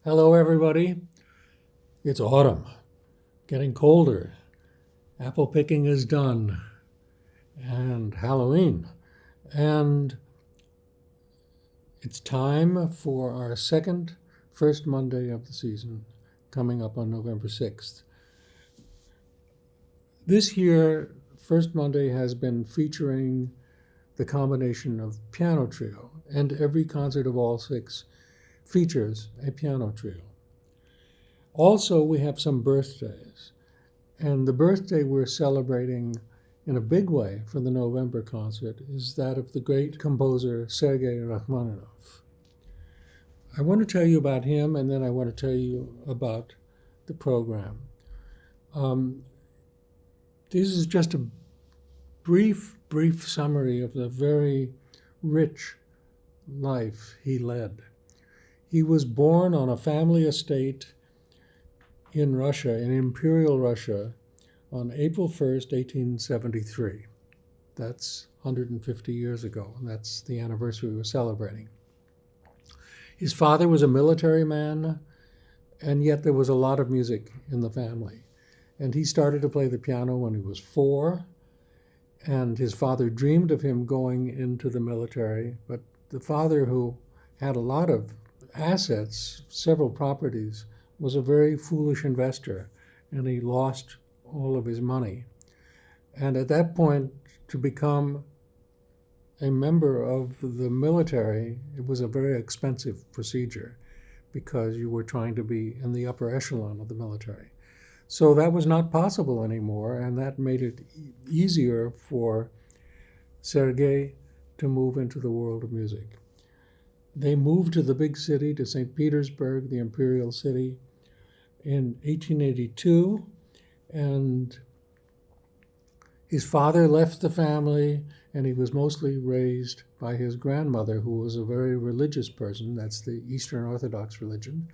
Hello, everybody. It's autumn, getting colder. Apple picking is done, and Halloween. And it's time for our first Monday of the season, coming up on November 6th. This year, First Monday has been featuring the combination of piano trio, and every concert of all six features a piano trio. Also, we have some birthdays, and the birthday we're celebrating in a big way for the November concert is that of the great composer Sergei Rachmaninoff. I want to tell you about him, and then I want to tell you about the program. This is just a brief summary of the very rich life he led. He was born on a family estate in Russia, in Imperial Russia, on April 1st, 1873. That's 150 years ago, and that's the anniversary we're celebrating. His father was a military man, and yet there was a lot of music in the family. And he started to play the piano when he was 4, and his father dreamed of him going into the military, but the father, who had a lot of assets, several properties, was a very foolish investor, and he lost all of his money. And at that point, to become a member of the military, it was a very expensive procedure because you were trying to be in the upper echelon of the military. So that was not possible anymore, and that made it easier for Sergei to move into the world of music. They moved to the big city, to St. Petersburg, the imperial city, in 1882, and his father left the family, and he was mostly raised by his grandmother, who was a very religious person. That's the Eastern Orthodox religion.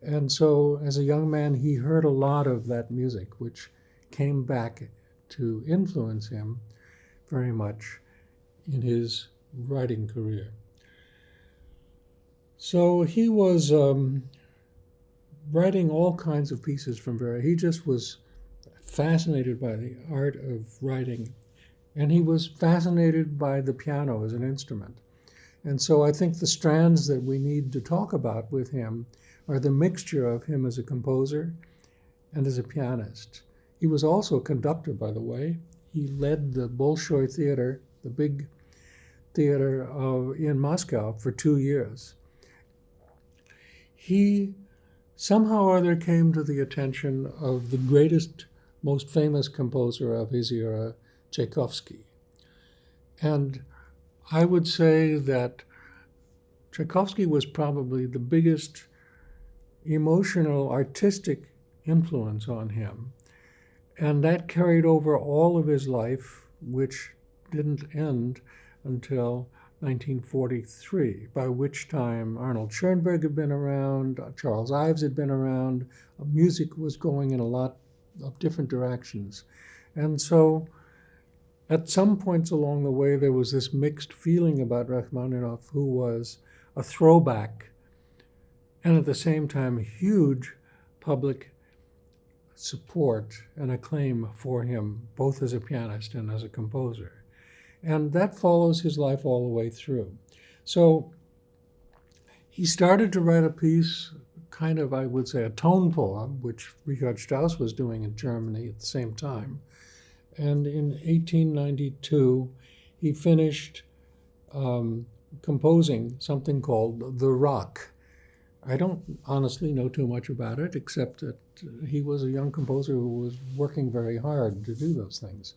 And so as a young man, he heard a lot of that music, which came back to influence him very much in his writing career. So he was writing all kinds of pieces he just was fascinated by the art of writing, and he was fascinated by the piano as an instrument. And so I think the strands that we need to talk about with him are the mixture of him as a composer and as a pianist. He was also a conductor, by the way. He led the Bolshoi Theater, the big theater in Moscow, for 2 years. He somehow or other came to the attention of the greatest, most famous composer of his era, Tchaikovsky. And I would say that Tchaikovsky was probably the biggest emotional, artistic influence on him. And that carried over all of his life, which didn't end until 1943, by which time Arnold Schoenberg had been around, Charles Ives had been around, music was going in a lot of different directions. And so at some points along the way, there was this mixed feeling about Rachmaninoff, who was a throwback and at the same time huge public support and acclaim for him, both as a pianist and as a composer. And that follows his life all the way through. So he started to write a piece, kind of, I would say, a tone poem, which Richard Strauss was doing in Germany at the same time. And in 1892, he finished composing something called The Rock. I don't honestly know too much about it, except that he was a young composer who was working very hard to do those things.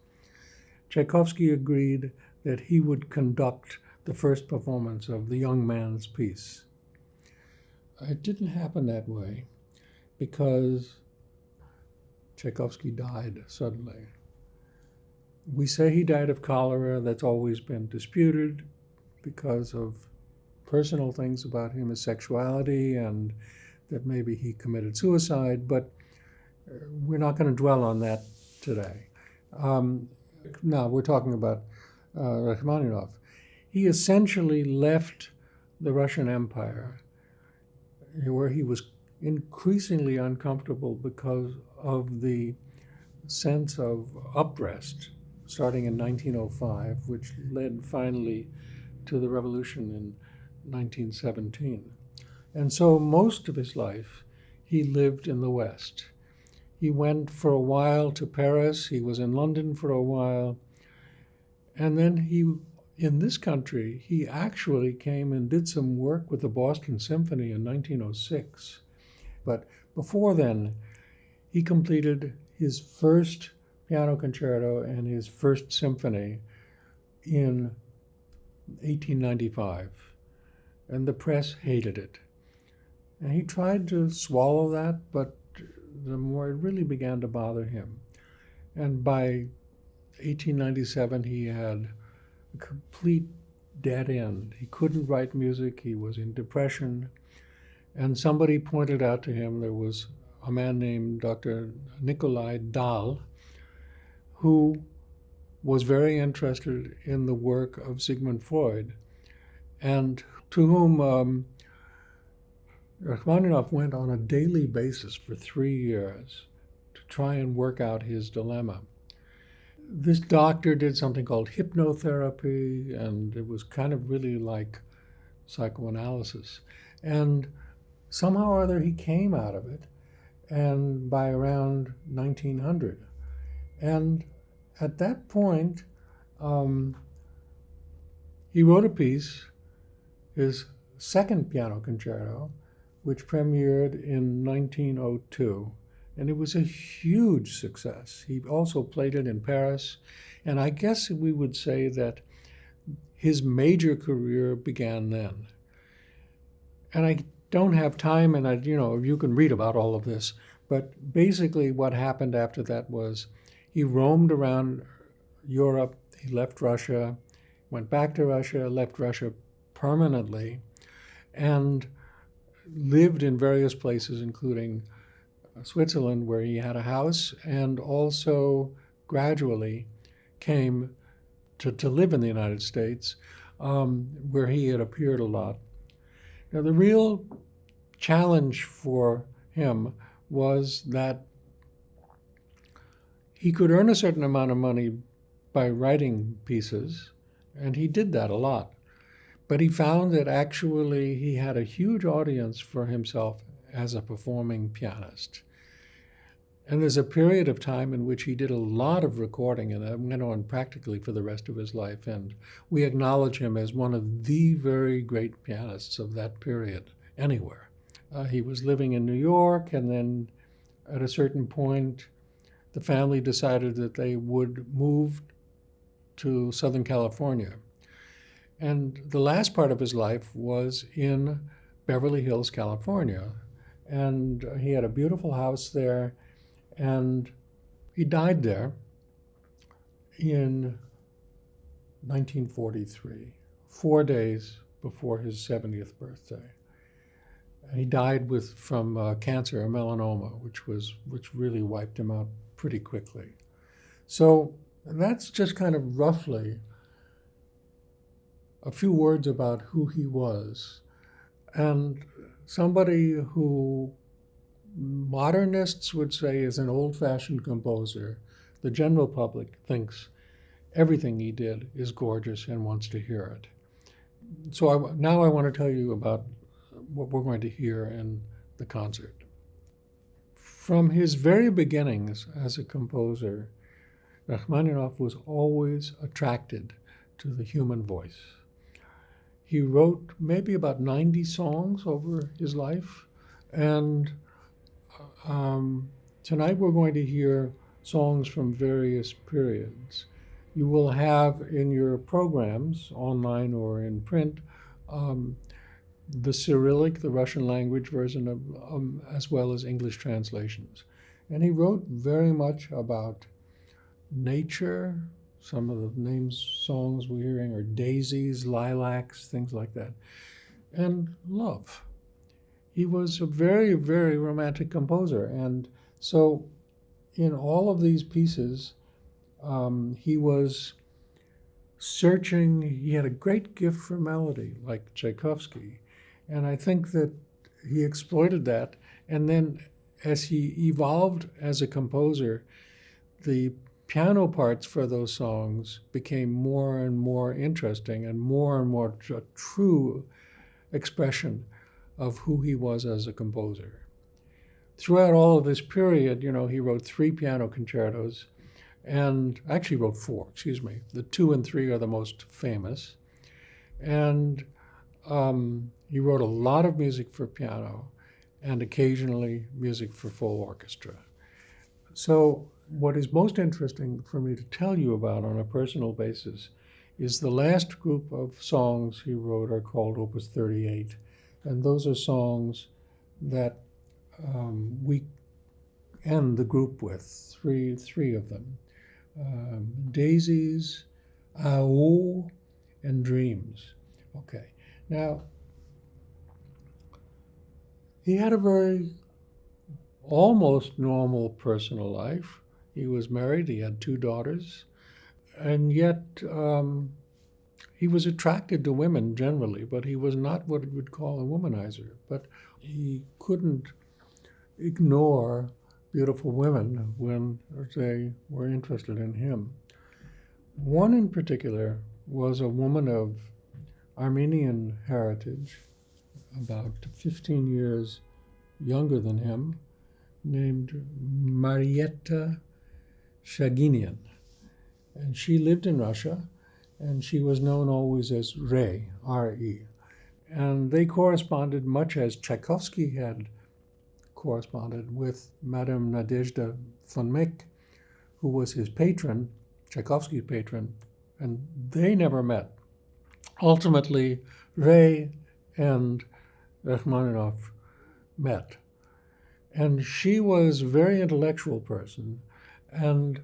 Tchaikovsky agreed that he would conduct the first performance of the young man's piece. It didn't happen that way because Tchaikovsky died suddenly. We say he died of cholera. That's always been disputed because of personal things about him, his sexuality, and that maybe he committed suicide, but we're not going to dwell on that today. Now, we're talking about Rachmaninoff. He essentially left the Russian Empire, where he was increasingly uncomfortable because of the sense of unrest starting in 1905, which led finally to the revolution in 1917. And so most of his life, he lived in the West. He went for a while to Paris, he was in London for a while, and then in this country, he actually came and did some work with the Boston Symphony in 1906. But before then, he completed his first piano concerto and his first symphony in 1895, and the press hated it. And he tried to swallow that, but the more it really began to bother him. And by 1897, he had a complete dead end. He couldn't write music, he was in depression, and somebody pointed out to him there was a man named Dr. Nikolai Dahl, who was very interested in the work of Sigmund Freud, and to whom Rachmaninoff went on a daily basis for 3 years to try and work out his dilemma. This doctor did something called hypnotherapy, and it was kind of really like psychoanalysis. And somehow or other he came out of it, and by around 1900. And at that point, he wrote a piece, his second piano concerto, which premiered in 1902. And it was a huge success. He also played it in Paris. And I guess we would say that his major career began then. And I don't have time, and you can read about all of this. But basically what happened after that was he roamed around Europe. He left Russia, went back to Russia, left Russia permanently, and lived in various places, including Switzerland, where he had a house, and also gradually came to live in the United States, where he had appeared a lot. Now, the real challenge for him was that he could earn a certain amount of money by writing pieces, and he did that a lot. But he found that actually he had a huge audience for himself as a performing pianist. And there's a period of time in which he did a lot of recording, and that went on practically for the rest of his life. And we acknowledge him as one of the very great pianists of that period anywhere. He was living in New York, and then at a certain point, the family decided that they would move to Southern California. And the last part of his life was in Beverly Hills, California. And he had a beautiful house there, and he died there in 1943, 4 days before his 70th birthday. And he died from cancer, a melanoma, which really wiped him out pretty quickly. So that's just kind of roughly a few words about who he was, and somebody who modernists would say is an old-fashioned composer. The general public thinks everything he did is gorgeous and wants to hear it. So now I want to tell you about what we're going to hear in the concert. From his very beginnings as a composer, Rachmaninoff was always attracted to the human voice. He wrote maybe about 90 songs over his life, and tonight we're going to hear songs from various periods. You will have in your programs, online or in print, the Cyrillic, the Russian language version of, as well as English translations. And he wrote very much about nature. Some of the songs we're hearing are daisies, lilacs, things like that, and love. He was a very, very romantic composer. And so in all of these pieces, he was searching. He had a great gift for melody, like Tchaikovsky. And I think that he exploited that And then as he evolved as a composer, the piano parts for those songs became more and more interesting and more a true expression of who he was as a composer. Throughout all of this period, he wrote 3 piano concertos, and actually wrote 4, excuse me. The 2 and 3 are the most famous. And he wrote a lot of music for piano and occasionally music for full orchestra. So what is most interesting for me to tell you about on a personal basis is the last group of songs he wrote are called Opus 38. And those are songs that we end the group with, three of them. Daisies, Ao, and Dreams. Okay. Now, he had a very almost normal personal life. He was married, he had 2 daughters, and yet he was attracted to women generally, but he was not what you would call a womanizer. But he couldn't ignore beautiful women when they were interested in him. One in particular was a woman of Armenian heritage, about 15 years younger than him, named Marietta Shaginian. And she lived in Russia, and she was known always as Ray, R-E. And they corresponded much as Tchaikovsky had corresponded with Madame Nadezhda von Meck, who was his patron, Tchaikovsky's patron, and they never met. Ultimately, Ray and Rachmaninoff met. And she was a very intellectual person and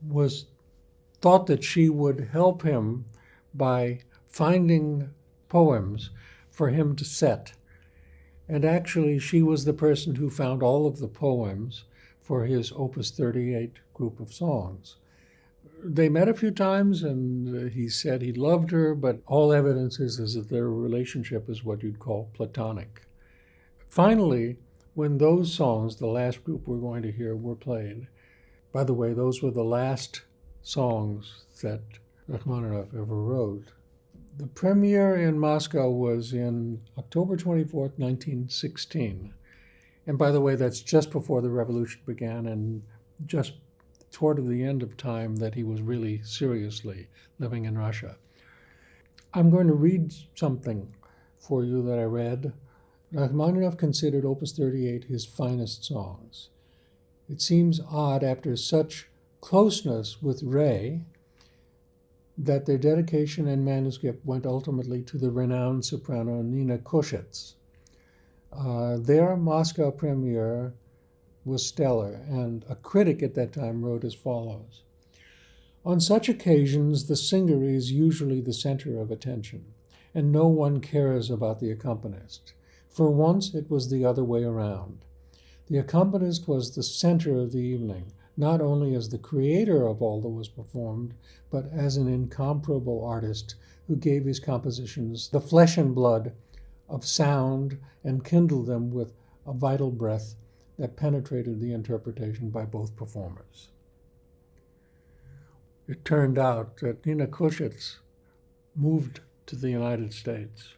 was thought that she would help him by finding poems for him to set. And actually, she was the person who found all of the poems for his Opus 38 group of songs. They met a few times, and he said he loved her, but all evidence is that their relationship is what you'd call platonic. Finally, when those songs, the last group we're going to hear, were played, by the way, those were the last songs that Rachmaninoff ever wrote. The premiere in Moscow was in October 24th, 1916. And by the way, that's just before the revolution began and just toward the end of time that he was really seriously living in Russia. I'm going to read something for you that I read. Rachmaninoff considered Opus 38 his finest songs. It seems odd after such closeness with Ray that their dedication and manuscript went ultimately to the renowned soprano Nina Koshets. Their Moscow premiere was stellar, and a critic at that time wrote as follows: "On such occasions, the singer is usually the center of attention, and no one cares about the accompanist. For once, it was the other way around. The accompanist was the center of the evening, not only as the creator of all that was performed, but as an incomparable artist who gave his compositions the flesh and blood of sound and kindled them with a vital breath that penetrated the interpretation by both performers." It turned out that Nina Koshets moved to the United States,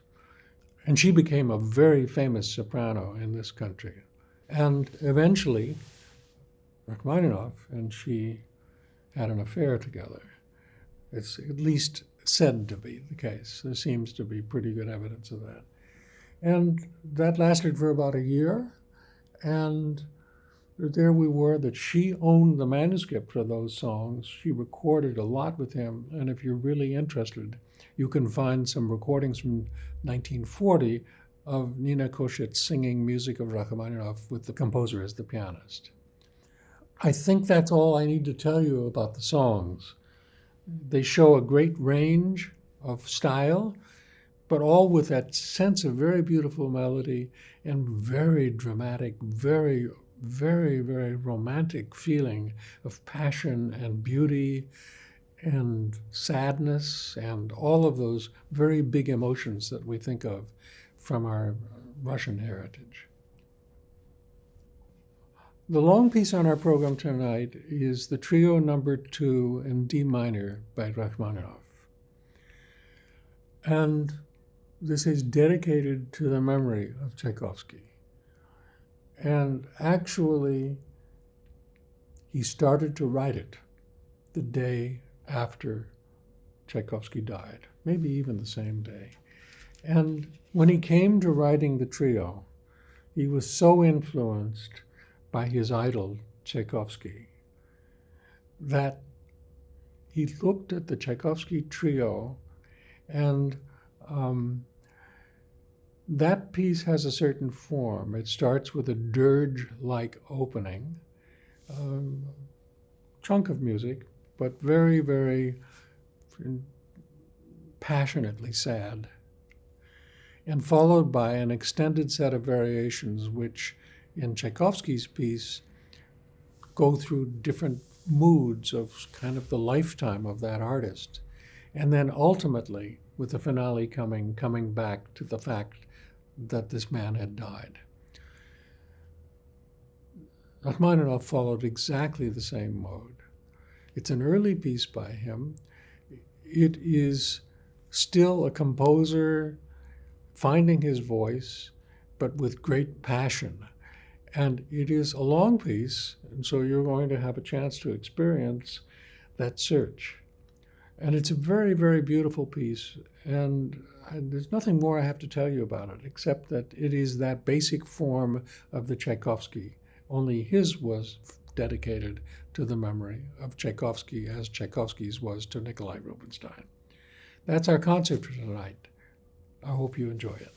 and she became a very famous soprano in this country. And eventually, Rachmaninoff and she had an affair together. It's at least said to be the case. There seems to be pretty good evidence of that. And that lasted for about a year. And there we were, that she owned the manuscript for those songs. She recorded a lot with him. And if you're really interested, you can find some recordings from 1940 of Nina Koshets singing music of Rachmaninoff with the composer as the pianist. I think that's all I need to tell you about the songs. They show a great range of style, but all with that sense of very beautiful melody and very dramatic, very, very, very romantic feeling of passion and beauty and sadness and all of those very big emotions that we think of from our Russian heritage. The long piece on our program tonight is the Trio Number 2 in D minor by Rachmaninoff. And this is dedicated to the memory of Tchaikovsky. And actually, he started to write it the day after Tchaikovsky died, maybe even the same day. And when he came to writing the trio, he was so influenced by his idol, Tchaikovsky, that he looked at the Tchaikovsky trio, and that piece has a certain form. It starts with a dirge-like opening, chunk of music, but very, very passionately sad, and followed by an extended set of variations which, in Tchaikovsky's piece, go through different moods of kind of the lifetime of that artist. And then ultimately, with the finale coming back to the fact that this man had died. Rachmaninoff followed exactly the same mode. It's an early piece by him. It is still a composer finding his voice, but with great passion. And it is a long piece, and so you're going to have a chance to experience that search. And it's a very, very beautiful piece, and there's nothing more I have to tell you about it, except that it is that basic form of the Tchaikovsky, only his was dedicated to the memory of Tchaikovsky as Tchaikovsky's was to Nikolai Rubinstein. That's our concert for tonight. I hope you enjoy it.